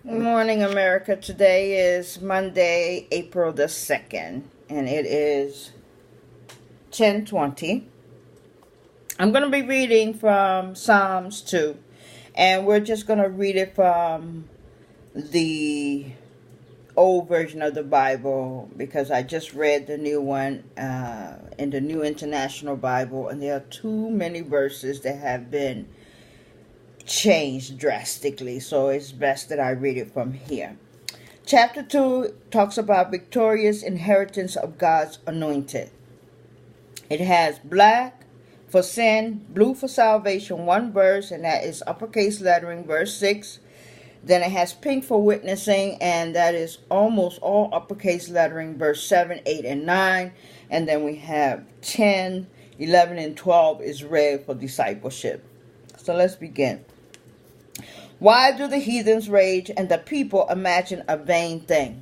Good morning, America. Today is Monday, April the 2nd, and it is 10:20. I'm going to be reading from Psalms 2, and we're just going to read it from the old version of the Bible because I just read the new one in the New International Bible, and there are too many verses that have been changed drastically, so it's best that I read it from here. Chapter 2 talks about victorious inheritance of God's anointed. It has black for sin, blue for salvation, one verse, and that is uppercase lettering, verse 6. Then it has pink for witnessing, and that is almost all uppercase lettering, verse 7, 8, and 9. And then we have 10, 11, and 12 is red for discipleship. So let's begin. Why do the heathens rage and the people imagine a vain thing?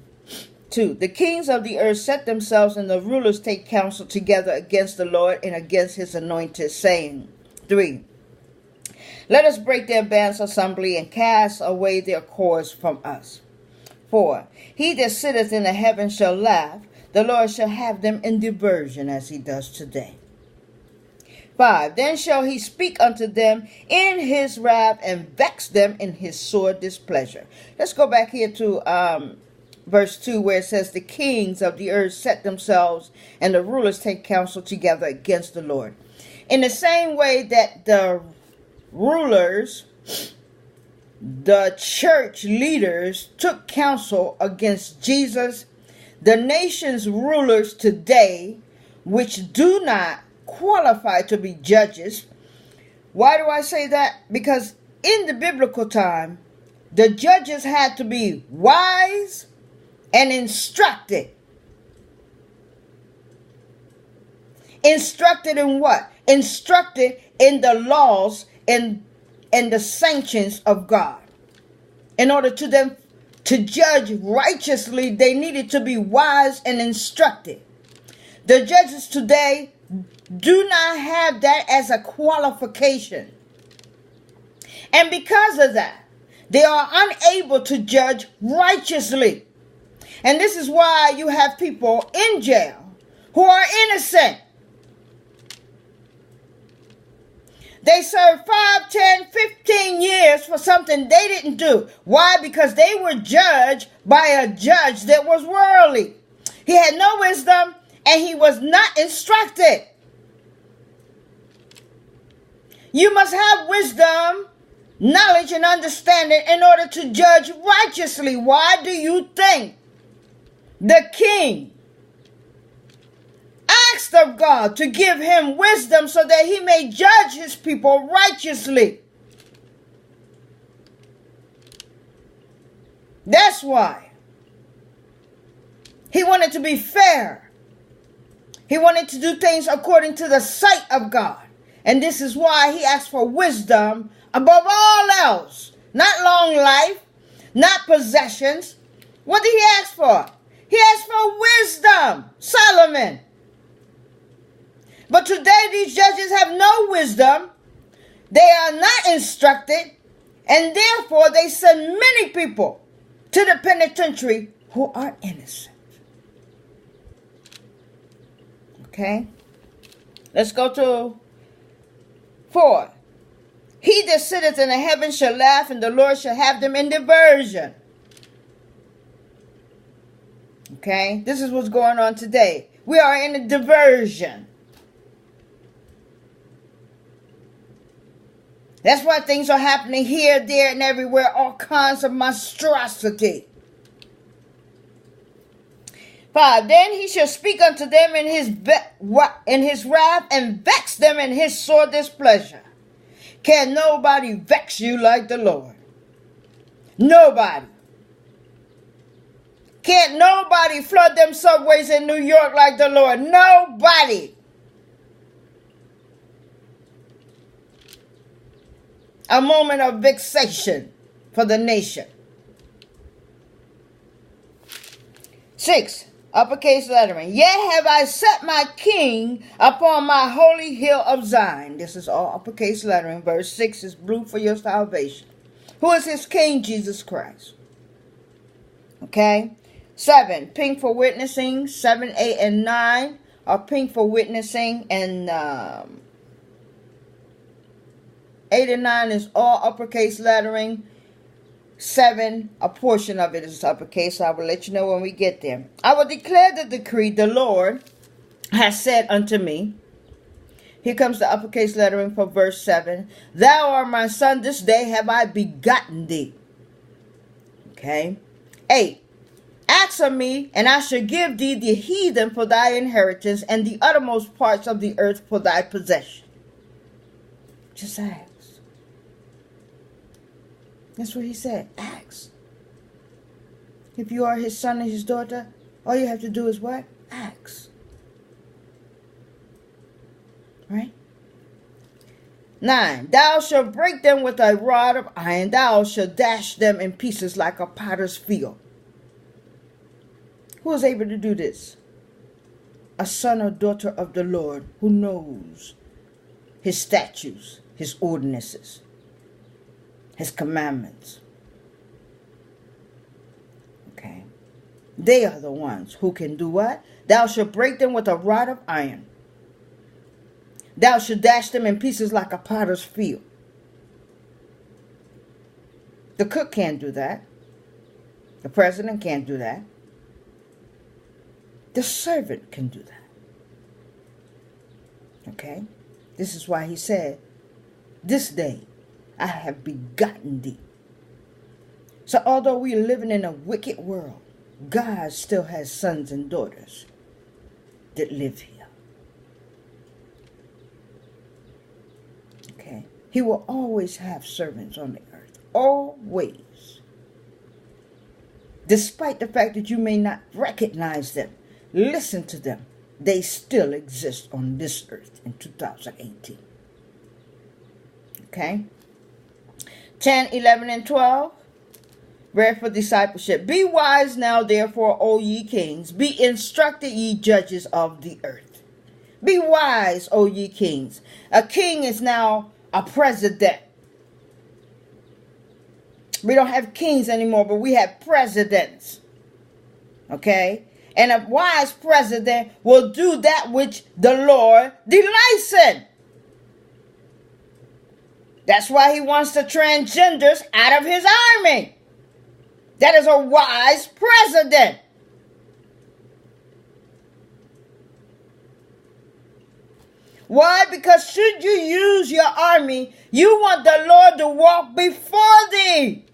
2. The kings of the earth set themselves and the rulers take counsel together against the Lord and against his anointed, saying. 3. Let us break their bands assembly and cast away their cords from us. 4. He that sitteth in the heavens shall laugh. The Lord shall have them in diversion as he does today. 5. Then shall he speak unto them in his wrath and vex them in his sore displeasure. Let's go back here to verse 2 where it says, the kings of the earth set themselves and the rulers take counsel together against the Lord. In the same way that the rulers, the church leaders took counsel against Jesus, the nation's rulers today, which do not qualify to be judges. Why do I say that? Because in the biblical time, the judges had to be wise and instructed. Instructed in what? Instructed in the laws and the sanctions of God. In order to them to judge righteously, they needed to be wise and instructed. The judges today do not have that as a qualification. And because of that, they are unable to judge righteously. And this is why you have people in jail who are innocent. They served 5, 10, 15 years for something they didn't do. Why? Because they were judged by a judge that was worldly. He had no wisdom and he was not instructed. You must have wisdom, knowledge, and understanding in order to judge righteously. Why do you think the king asked of God to give him wisdom so that he may judge his people righteously? That's why. He wanted to be fair. He wanted to do things according to the sight of God. And this is why he asked for wisdom above all else. Not long life, not possessions. What did he ask for? He asked for wisdom, Solomon. But today these judges have no wisdom. They are not instructed. And therefore they send many people to the penitentiary who are innocent. Okay? Let's go to 4. He that sitteth in the heavens shall laugh, and the Lord shall have them in diversion. Okay? This is what's going on today. We are in a diversion. That's why things are happening here, there, and everywhere. All kinds of monstrosity. 5. Then he shall speak unto them in his wrath and vex them in his sore displeasure. Can nobody vex you like the Lord? Nobody. Can't nobody flood them subways in New York like the Lord? Nobody. A moment of vexation for the nation. 6. Uppercase lettering. Yet have I set my king upon my holy hill of Zion. This is all uppercase lettering. Verse 6 is blue for your salvation. Who is his king? Jesus Christ. Okay. 7, pink for witnessing. 7, 8, and 9 are pink for witnessing. And 8 and 9 is all uppercase lettering. 7, a portion of it is uppercase. So I will let you know when we get there. I will declare the decree the Lord has said unto me. Here comes the uppercase lettering for verse 7. Thou art my son, this day have I begotten thee. Okay. 8. Ask of me, and I shall give thee the heathen for thy inheritance, and the uttermost parts of the earth for thy possession. Just ask. That's what he said. Ask. If you are his son and his daughter, all you have to do is what? Ask. Right? 9. Thou shalt break them with a rod of iron. Thou shalt dash them in pieces like a potter's field. Who is able to do this? A son or daughter of the Lord who knows his statutes, his ordinances, his commandments. Okay. They are the ones who can do what? Thou shalt break them with a rod of iron. Thou shalt dash them in pieces like a potter's field. The cook can't do that. The president can't do that. The servant can do that. Okay? This is why he said, this day I have begotten thee. So although we are living in a wicked world, God still has sons and daughters that live here. Okay? He will always have servants on the earth. Always. Despite the fact that you may not recognize them, listen to them. They still exist on this earth in 2018. Okay? 10, 11, and 12. Ready for discipleship. Be wise now, therefore, O ye kings. Be instructed, ye judges of the earth. Be wise, O ye kings. A king is now a president. We don't have kings anymore, but we have presidents. Okay? And a wise president will do that which the Lord delights in. That's why he wants the transgenders out of his army. That is a wise president. Why? Because should you use your army, you want the Lord to walk before thee.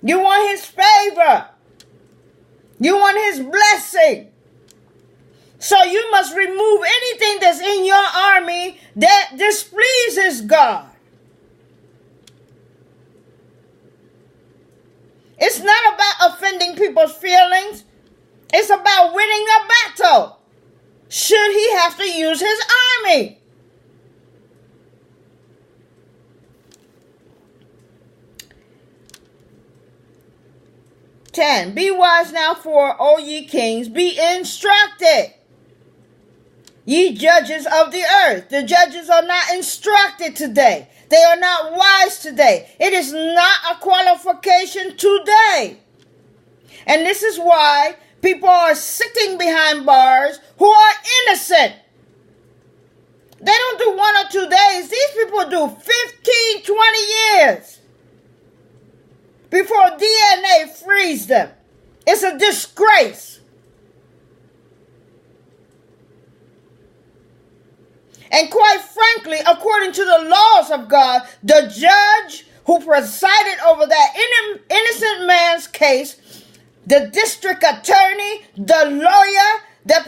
You want his favor. You want his blessing. So you must remove anything that's in your army that displeases God. It's not about offending people's feelings. It's about winning a battle. Should he have to use his army? Be wise now, for O ye kings, be instructed, ye judges of the earth. The judges are not instructed today. They are not wise today. It is not a qualification today. And this is why people are sitting behind bars who are innocent. They don't do 1 or 2 days. These people do 15, 20 years before DNA frees them. It's a disgrace. And quite frankly, according to the laws of God, the judge who presided over that innocent man's case, the district attorney, the lawyer that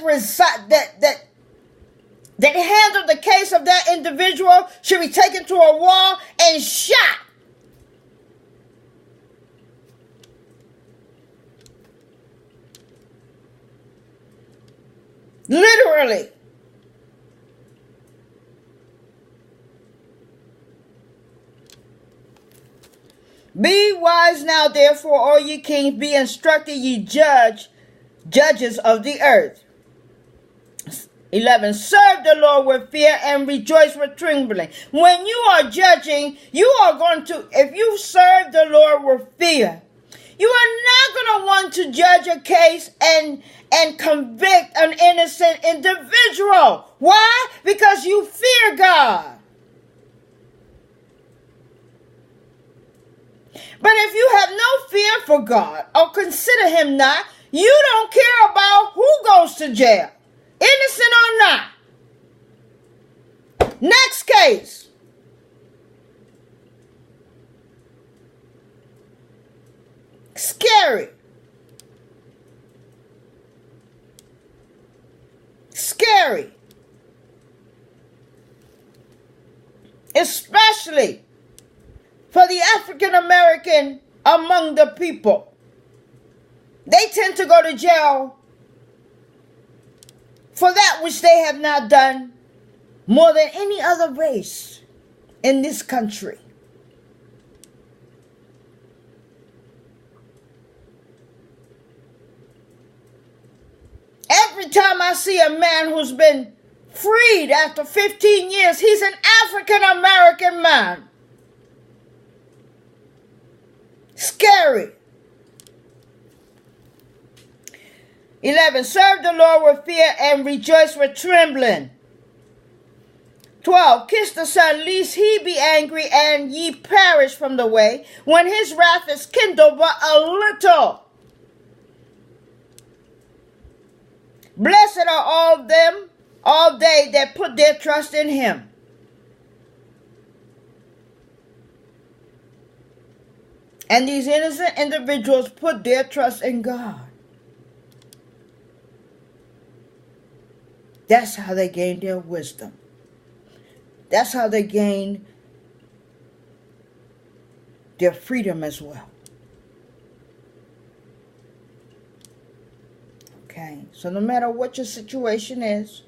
handled the case of that individual should be taken to a wall and shot. Literally. Be wise now, therefore, all ye kings, be instructed, ye judges of the earth. 11. Serve the Lord with fear and rejoice with trembling. When you are judging, you are going to, if you serve the Lord with fear, you are not going to want to judge a case and convict an innocent individual. Why? Because you fear God. But if you have no fear for God or consider him not, you don't care about who goes to jail, innocent or not. Next case. Scary. Scary. Especially for the African American among the people. They tend to go to jail for that which they have not done more than any other race in this country. Every time I see a man who's been freed after 15 years, he's an African American man. Scary. 11. Serve the Lord with fear and rejoice with trembling. 12. Kiss the Son, lest he be angry and ye perish from the way, when his wrath is kindled but a little. Blessed are all they that put their trust in him. And these innocent individuals put their trust in God. That's how they gain their wisdom. That's how they gain their freedom as well. Okay, so no matter what your situation is,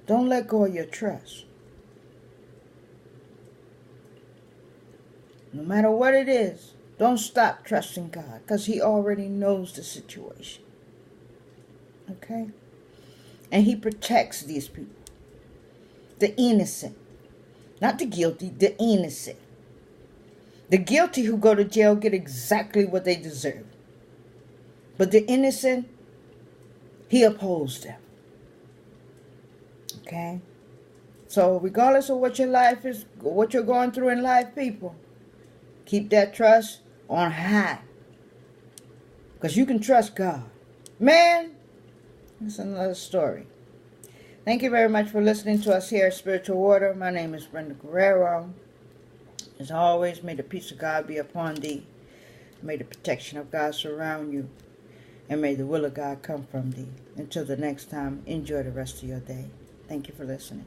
don't let go of your trust. No matter what it is, don't stop trusting God, because he already knows the situation. Okay? And he protects these people. The innocent. Not the guilty, the innocent. The guilty who go to jail get exactly what they deserve. But the innocent, he upholds them. Okay? So regardless of what your life is, what you're going through in life, people, keep that trust on high. Because you can trust God. Man, that's another story. Thank you very much for listening to us here at Spiritual Water. My name is Brenda Guerrero. As always, may the peace of God be upon thee. May the protection of God surround you. And may the will of God come from thee. Until the next time, enjoy the rest of your day. Thank you for listening.